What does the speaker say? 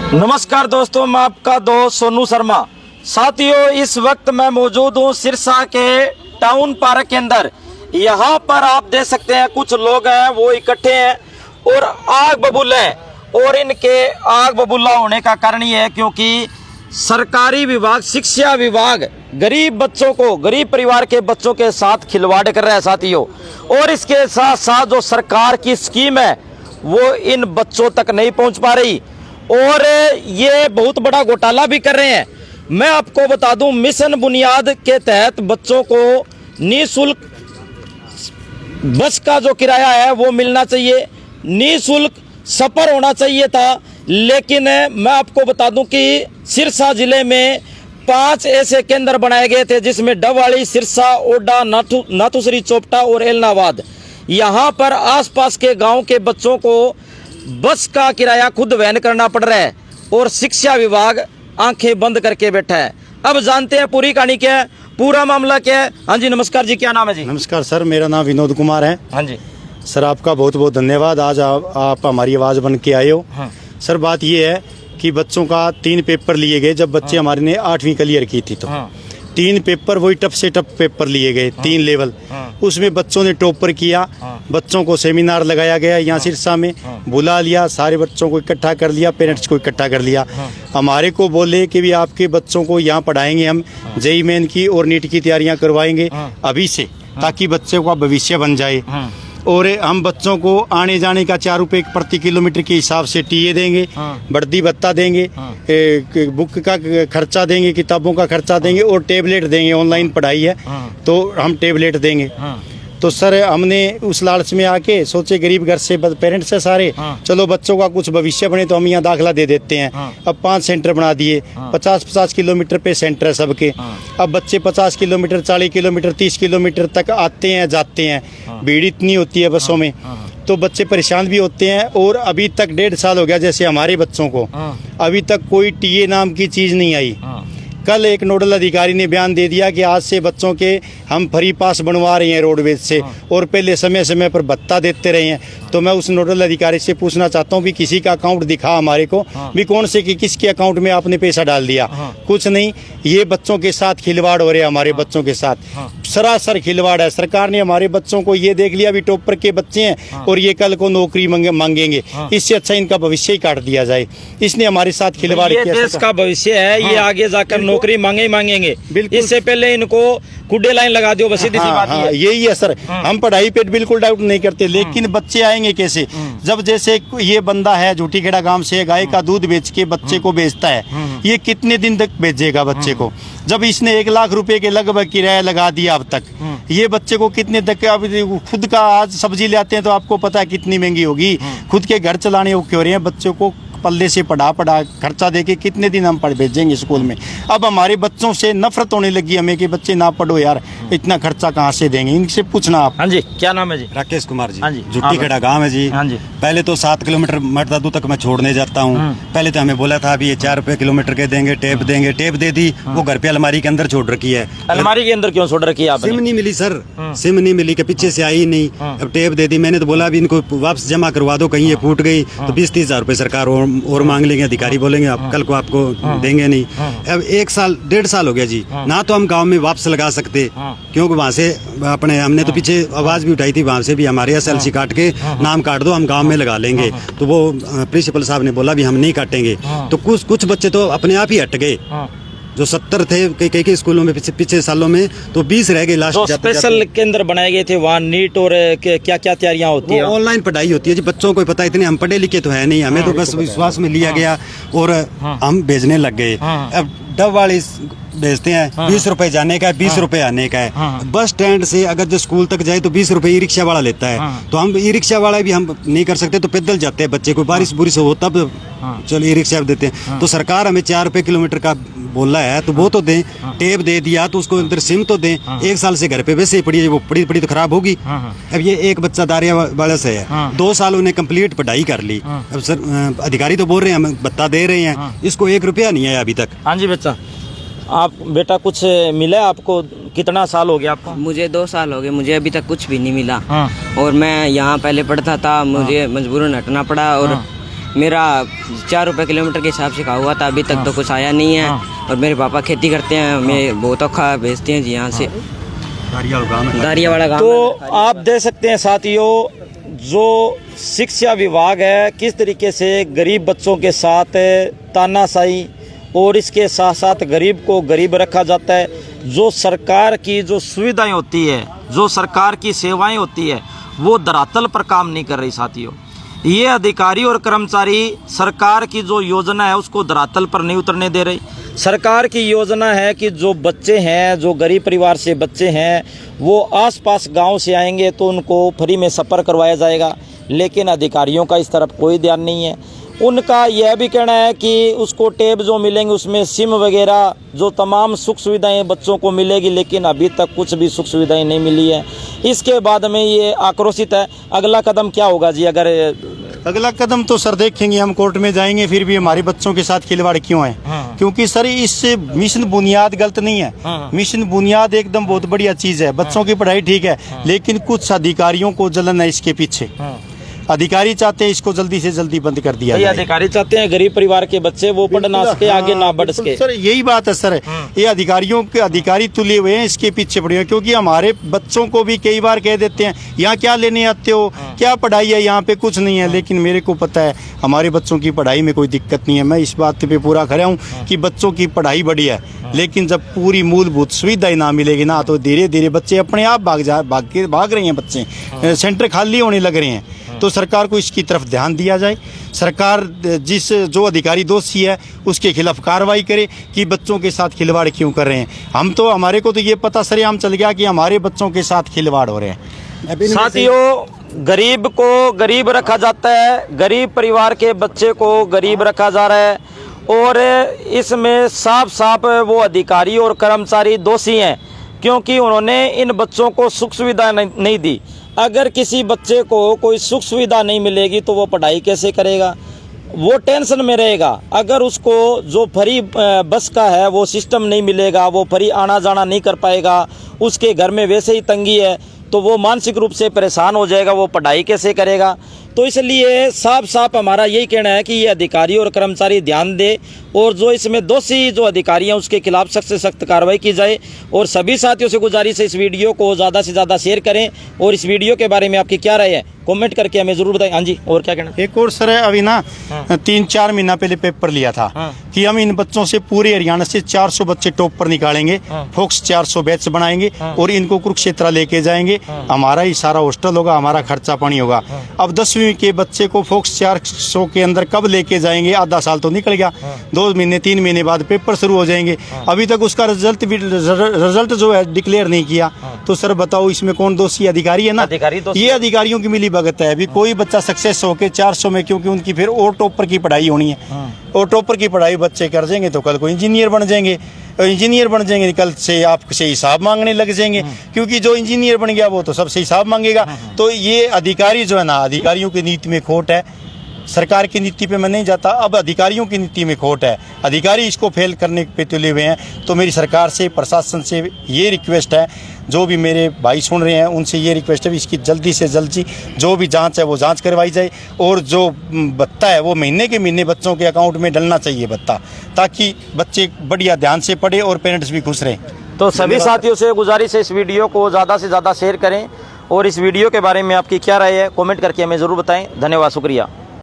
नमस्कार दोस्तों, मैं आपका दोस्त सोनू शर्मा। साथियों, इस वक्त मैं मौजूद हूँ सिरसा के टाउन पार्क के अंदर। यहाँ पर आप देख सकते हैं कुछ लोग हैं वो इकट्ठे हैं और आग बबूला है। और इनके आग बबूला होने का कारण ये है क्योंकि सरकारी विभाग, शिक्षा विभाग गरीब बच्चों को, गरीब परिवार के बच्चों के साथ खिलवाड़ कर रहा है साथियों। और इसके साथ साथ जो सरकार की स्कीम है वो इन बच्चों तक नहीं पहुंच पा रही और ये बहुत बड़ा घोटाला भी कर रहे हैं। मैं आपको बता दूं, मिशन बुनियाद के तहत बच्चों को निःशुल्क बस का जो किराया है वो मिलना चाहिए, निःशुल्क सफर होना चाहिए था। लेकिन मैं आपको बता दूं कि सिरसा जिले में 5 ऐसे केंद्र बनाए गए थे जिसमें डबवाली, सिरसा, ओडा, नाथुश्री चोपटा और एलनाबाद। यहाँ पर आसपास के गांव के बच्चों को बस का किराया खुद वहन करना पड़ रहा है और शिक्षा विभाग आंखें बंद करके बैठा है। अब जानते हैं पूरी कहानी क्या है, पूरा मामला क्या है। हाँ जी, नमस्कार जी, क्या नाम है जी? नमस्कार सर, मेरा नाम विनोद कुमार है। हाँ जी सर, आपका बहुत बहुत धन्यवाद, आज आप हमारी आवाज़ बन के आए हो। हाँ। सर, बात ये है कि बच्चों का 3 पेपर लिए गए जब बच्चे हमारे ने 8वीं क्लियर की थी तो 3 पेपर वही टफ से टफ पेपर लिए गए, 3 लेवल। उसमें बच्चों ने टॉपर किया। बच्चों को सेमिनार लगाया गया यहाँ सिरसा में, बुला लिया, सारे बच्चों को इकट्ठा कर लिया, पेरेंट्स को इकट्ठा कर लिया। हमारे को बोले कि भी आपके बच्चों को यहाँ पढ़ाएंगे हम, जेईई मेन की और नीट की तैयारियाँ करवाएंगे अभी से, ताकि बच्चे का भविष्य बन जाए। और हम बच्चों को आने जाने का 4 रुपये प्रति किलोमीटर के हिसाब से टीए देंगे, वर्दी भत्ता देंगे, बुक का खर्चा देंगे, किताबों का खर्चा देंगे और टेबलेट देंगे। ऑनलाइन पढ़ाई है तो हम टेबलेट देंगे। तो सर, हमने उस लालच में आके सोचे गरीब घर से पेरेंट्स है सारे, चलो बच्चों का कुछ भविष्य बने तो हम यहाँ दाखिला दे देते हैं। अब 5 सेंटर बना दिए, 50-50 किलोमीटर पे सेंटर है सबके। अब बच्चे 50 किलोमीटर, 40 किलोमीटर, 30 किलोमीटर तक आते हैं जाते हैं। भीड़ इतनी होती है बसों में तो बच्चे परेशान भी होते हैं। और अभी तक 1.5 साल हो गया जैसे हमारे बच्चों को, अभी तक कोई टीए नाम की चीज़ नहीं आई। कल एक नोडल अधिकारी ने बयान दे दिया कि आज से बच्चों के हम फ्री पास बनवा रहे हैं रोडवेज से, और पहले समय समय पर भत्ता देते रहे हैं। तो मैं उस नोडल अधिकारी से पूछना चाहता हूं भी किसी का अकाउंट दिखा हमारे को, भी कौन से कि किसके अकाउंट में आपने पैसा डाल दिया। कुछ नहीं, ये बच्चों के साथ खिलवाड़ हो रहे हैं, हमारे बच्चों के साथ सरासर खिलवाड़ है। सरकार ने हमारे बच्चों को ये देख लिया भी टॉपर के बच्चे हैं और ये कल को नौकरी मांगेंगे, इससे अच्छा इनका भविष्य ही काट दिया जाए। इसने हमारे साथ खिलवाड़ किया। देश का भविष्य है, ये आगे जाकर नौकरी मांगेंगे। इससे पहले इनको कुड्डे लाइन लगा दो, बस सीधी सी बात है। यही है सर, हम पढ़ाई पे बिल्कुल डाउट नहीं करते, लेकिन बच्चे आएंगे कैसे? जब जैसे ये बंदा है झूठीखेड़ा गांव से गाय का दूध बेच के बच्चे को बेचता है, ये कितने दिन तक बेचेगा बच्चे को? जब इसने 1 लाख रुपए के लगभग किराया लगा दिया अब तक, ये बच्चे को कितने तक? अब खुद का आज सब्जी लाते हैं तो आपको पता है कितनी महंगी होगी। खुद के घर चलाने हो रहे हैं, बच्चों को पल्ले से पढ़ा खर्चा देके कितने दिन हम पढ़ भेजेंगे स्कूल में? अब हमारे बच्चों से नफरत होने लगी हमें कि बच्चे ना पढ़ो यार, इतना खर्चा कहाँ से देंगे? इनसे पूछना आप। हाँ जी, क्या नाम है जी? राकेश कुमार जी। हाँ जी, झुट्टीखेड़ा गांव है जी। हाँ जी। पहले तो 7 किलोमीटर मटदादू तक मैं छोड़ने जाता हूँ। पहले तो हमें बोला था अभी ये 4 रुपए किलोमीटर के देंगे, टेप देंगे, टेप दे दी, वो घर पे अलमारी के अंदर छोड़ रखी है। अलमारी के अंदर क्यों छोड़ रखी है आपने? सिम नहीं मिली सर, सिम नहीं मिली, के पीछे से आई नहीं। अब टेप दे दी, मैंने तो बोला अभी इनको वापस जमा करवा दो, कहीं ये फूट गई तो 20-30 हजार रुपए सरकार और मांग लेंगे। अधिकारी बोलेंगे आप कल को आपको देंगे नहीं। अब 1 साल 1.5 साल हो गया जी, ना तो हम गांव में वापस लगा सकते, क्योंकि वहाँ से अपने हमने तो पीछे आवाज भी उठाई थी, वहाँ से भी हमारे SLC काट के नाम काट दो, हम गांव में लगा लेंगे। तो वो प्रिंसिपल साहब ने बोला भी हम नहीं काटेंगे। तो कुछ बच्चे तो अपने आप ही हट गए, जो 70 थे कई स्कूलों में पिछले सालों में, तो 20 रह गए लास्ट। स्पेशल केंद्र बनाए गए थे वहाँ नीट और क्या क्या तैयारियां होती है? ऑनलाइन पढ़ाई होती है जी, बच्चों को पता, इतने हम पढ़े लिखे तो है नहीं, हमें तो बस विश्वास में लिया गया और हम भेजने लग गए। अब डब वाली भेजते हैं, 20 रुपए जाने का है, 20 रुपए आने का है। बस स्टैंड से अगर जो स्कूल तक जाए तो 20 रुपए ई रिक्शा वाला लेता है। तो हम ई रिक्शा वाला भी हम नहीं कर सकते, तो पैदल जाते हैं बच्चे को, बारिश बुरिश हो तब चलो ई रिक्शा देते हैं। तो सरकार हमें 4 रुपए किलोमीटर का बोल रहा है तो वो तो दें। टेप दे दिया तो उसको अंदर सिम तो दें। 1 साल से घर पे वैसे ही पड़ी है, वो पड़ी तो खराब होगी। अब ये एक बच्चा दारिया वाले से है, 2 साल उन्हें कंप्लीट पढ़ाई कर ली। अब सर अधिकारी तो बोल रहे हैं हम भत्ता दे रहे हैं, इसको 1 रुपया नहीं आया अभी तक। हाँ जी बच्चा, आप बेटा कुछ मिला आपको? कितना साल हो गया आपको? मुझे 2 साल हो गए, मुझे अभी तक कुछ भी नहीं मिला। और मैं यहाँ पहले पढ़ता था, मुझे मजबूरन हटना पड़ा और मेरा 4 रुपए किलोमीटर के हिसाब से कहा हुआ था, अभी तक तो कुछ आया नहीं है। और मेरे पापा खेती करते हैं, मैं बहुत औखा भेजते हैं जी यहाँ से, दारिया वाला गाँव। तो आप देख सकते हैं साथियों, जो शिक्षा विभाग है किस तरीके से गरीब बच्चों के साथ तानाशाही और इसके साथ साथ गरीब को गरीब रखा जाता है। जो सरकार की जो सुविधाएं होती है, जो सरकार की सेवाएं होती है, वो धरातल पर काम नहीं कर रही साथियों। ये अधिकारी और कर्मचारी सरकार की जो योजना है उसको धरातल पर नहीं उतरने दे रही। सरकार की योजना है कि जो बच्चे हैं, जो गरीब परिवार से बच्चे हैं, वो आसपास गांव से आएंगे तो उनको फ्री में सफ़र करवाया जाएगा, लेकिन अधिकारियों का इस तरफ कोई ध्यान नहीं है। उनका यह भी कहना है कि उसको टैब जो मिलेंगे उसमें सिम वगैरह जो तमाम सुख सुविधाएं बच्चों को मिलेगी, लेकिन अभी तक कुछ भी सुख सुविधाएं नहीं मिली है। इसके बाद में ये आक्रोशित है। अगला कदम क्या होगा जी? अगला कदम तो सर देखेंगे, हम कोर्ट में जाएंगे, फिर भी हमारे बच्चों के साथ खिलवाड़ क्यों है? क्योंकि सर इस मिशन बुनियाद गलत नहीं है। मिशन बुनियाद एकदम बहुत बढ़िया चीज है, बच्चों की पढ़ाई ठीक है, लेकिन कुछ अधिकारियों को जलन है इसके पीछे। अधिकारी चाहते हैं इसको जल्दी से जल्दी बंद कर दिया जाए। अधिकारी चाहते हैं गरीब परिवार के बच्चे वो पढ़ ना सके, आगे ना बढ़ सके। सर यही बात है सर, ये अधिकारी तुले हुए हैं इसके पीछे पड़े हैं। क्योंकि हमारे बच्चों को भी कई बार कह देते हैं यहाँ क्या लेने आते हो, क्या पढ़ाई है, यहाँ पे कुछ नहीं है। लेकिन मेरे को पता है हमारे बच्चों की पढ़ाई में कोई दिक्कत नहीं है। मैं इस बात पे पूरा खड़ा हूँ कि बच्चों की पढ़ाई बढ़िया है, लेकिन जब पूरी मूलभूत सुविधाएं ना मिलेगी ना, तो धीरे धीरे बच्चे अपने आप भाग रहे हैं। बच्चे सेंटर खाली होने लग रहे हैं। तो सरकार को इसकी तरफ ध्यान दिया जाए। सरकार जो अधिकारी दोषी है उसके खिलाफ कार्रवाई करे कि बच्चों के साथ खिलवाड़ क्यों कर रहे हैं। हमारे को तो ये पता सरेआम चल गया कि हमारे बच्चों के साथ खिलवाड़ हो रहे हैं। साथियों, गरीब को गरीब रखा जाता है, गरीब परिवार के बच्चे को गरीब रखा जा रहा है, और इसमें साफ साफ वो अधिकारी और कर्मचारी दोषी हैं, क्योंकि उन्होंने इन बच्चों को सुख सुविधा नहीं दी। अगर किसी बच्चे को कोई सुख सुविधा नहीं मिलेगी तो वो पढ़ाई कैसे करेगा? वो टेंशन में रहेगा। अगर उसको जो फ्री बस का है वो सिस्टम नहीं मिलेगा, वो फ्री आना जाना नहीं कर पाएगा, उसके घर में वैसे ही तंगी है, तो वो मानसिक रूप से परेशान हो जाएगा, वो पढ़ाई कैसे करेगा? तो इसलिए साफ साफ हमारा यही कहना है कि ये अधिकारी और कर्मचारी ध्यान दे, और जो इसमें दोषी जो अधिकारी हैं उसके खिलाफ सख्त से सख्त कार्रवाई की जाए। और सभी साथियों से गुजारिश है इस वीडियो को ज़्यादा से ज़्यादा शेयर करें, और इस वीडियो के बारे में आपकी क्या राय है कमेंट करके हमें ज़रूर बताएं। हाँ जी, और क्या कहना? एक और सर है, अभी ना 3-4 महीना पहले पेपर लिया था कि हम इन बच्चों से पूरे हरियाणा से 400 बच्चे टॉप पर निकालेंगे, फोक्स 400 बैच बनाएंगे और इनको कुरुक्षेत्र लेके जाएंगे। हमारा ही सारा हॉस्टल होगा, हमारा खर्चा पानी होगा। अब 10वीं के बच्चे को फोक्स 400 के अंदर कब लेके जाएंगे? आधा साल तो निकल गया, 2 महीने 3 महीने बाद पेपर शुरू हो जाएंगे। अभी तक उसका रिजल्ट जो है डिक्लेयर नहीं किया। तो सर बताओ इसमें कौन दोषी? अधिकारी है ना। ये अधिकारियों की मिली भगत है। अभी कोई बच्चा सक्सेस होके 400 में, क्योंकि उनकी फिर और टॉपर की पढ़ाई होनी है, और टॉपर की पढ़ाई बच्चे कर जाएंगे तो कल को इंजीनियर बन जाएंगे, इंजीनियर बन जाएंगे कल से आपसे हिसाब मांगने लग जाएंगे, क्योंकि जो इंजीनियर बन गया वो तो सबसे हिसाब मांगेगा। तो ये अधिकारी जो है ना, अधिकारियों की नीति में खोट है। सरकार की नीति पे मैं नहीं जाता, अब अधिकारियों की नीति में खोट है। अधिकारी इसको फेल करने पे तुले हुए हैं। तो मेरी सरकार से, प्रशासन से ये रिक्वेस्ट है, जो भी मेरे भाई सुन रहे हैं उनसे ये रिक्वेस्ट है, इसकी जल्दी से जल्दी जो भी जांच है वो जांच करवाई जाए, और जो भत्ता है वो महीने के महीने बच्चों के अकाउंट में डलना चाहिए भत्ता, ताकि बच्चे बढ़िया ध्यान से पढ़े और पेरेंट्स भी खुश रहें। तो सभी साथियों से गुजारिश है इस वीडियो को ज़्यादा से ज़्यादा शेयर करें, और इस वीडियो के बारे में आपकी क्या राय है कमेंट करके हमें ज़रूर बताएं। धन्यवाद, शुक्रिया।